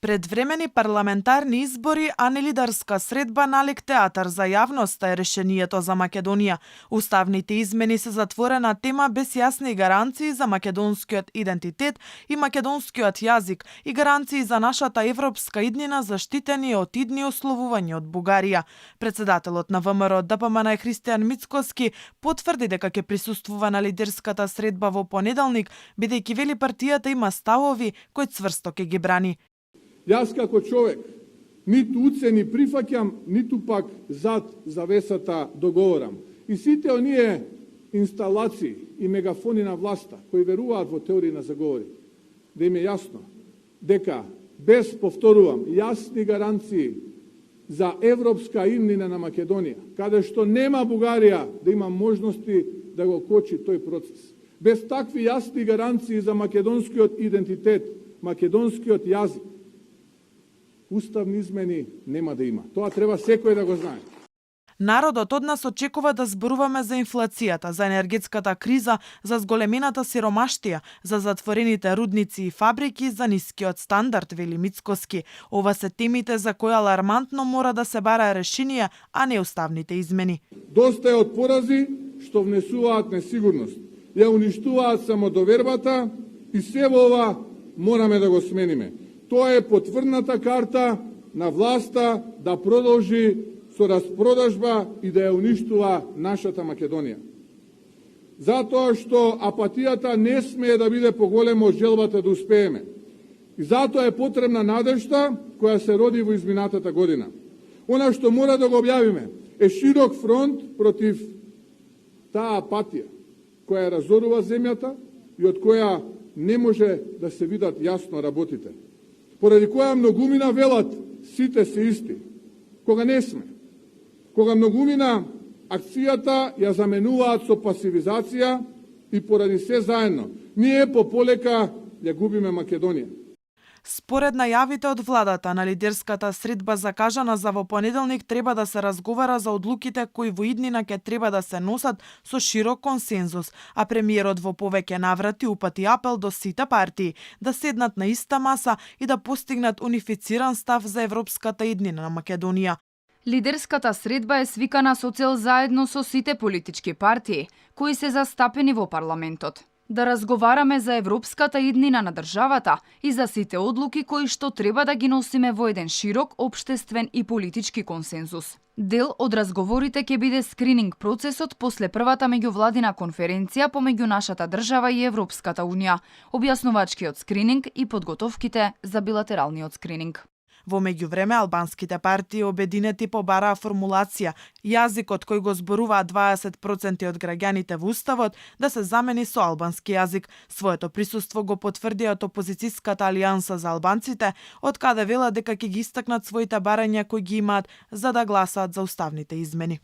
Предвремени парламентарни избори, а не лидерска средба налик театар за јавноста е решението за Македонија. Уставните измени се затворена тема без јасни гаранции за македонскиот идентитет и македонскиот јазик и гаранции за нашата европска иднина заштитени од идни условувања од Бугарија. Председателот на ВМРО ДПМН Христијан Мицкоски потврди дека ќе присуствува на лидерската средба во понеделник, бидејќи вели партијата има ставови кои цврсто ќе ги брани. Јас како човек ниту уцени прифаќам, ниту пак зад завесата договорам. И сите оние инсталации и мегафони на власта кои веруваат во теории на заговори, да им е јасно дека без, повторувам, јасни гаранции за европска иднина на Македонија, каде што нема Бугарија да има можности да го кочи тој процес. Без такви јасни гаранции за македонскиот идентитет, македонскиот јазик, уставни измени нема да има. Тоа треба секој да го знае. Народот од нас очекува да зборуваме за инфлацијата, за енергетската криза, за зголемената сиромаштија, за затворените рудници и фабрики, за нискиот стандард, вели Мицкоски. Ова се темите за кои алармантно мора да се бара решение, а не уставните измени. Доста е од порази што внесуваат несигурност, ја уништуваат самодовербата и се во ова мораме да го смениме. Тоа е потврдната карта на власта да продолжи со распродажба и да ја уништува нашата Македонија. Затоа што апатијата не смее да биде поголема од желбата да успееме. И затоа е потребна надежда која се роди во изминатата година. Она што мора да го објавиме е широк фронт против таа апатија која разорува земјата и од која не може да се видат јасно работите. Поради која многумина велат сите се исти, кога не сме. Кога многумина акцијата ја заменуваат со пасивизација и поради се заедно, ние пополека ја губиме Македонија. Според најавите од владата на лидерската средба закажана за во понеделник треба да се разговара за одлуките кои во иднина ќе треба да се носат со широк консензус, а премиерот во повеќе наврати упати апел до сите партии да седнат на иста маса и да постигнат унифициран став за европската иднина на Македонија. Лидерската средба е свикана со цел заедно со сите политички партии кои се застапени во парламентот да разговараме за европската иднина на државата и за сите одлуки кои што треба да ги носиме во еден широк општествен и политички консензус. Дел од разговорите ќе биде скрининг процесот после првата меѓувладина конференција помеѓу нашата држава и Европската унија, објаснувачкиот скрининг и подготовките за билатералниот скрининг. Во меѓувреме, албанските партии обединети побараа формулација јазикот кој го зборуваат 20% од граѓаните во уставот да се замени со албански јазик. Своето присуство го потврдија од опозицијската алијанса за албанците, од каде велат дека ќе ги истакнат своите барања кои ги имаат за да гласаат за уставните измени.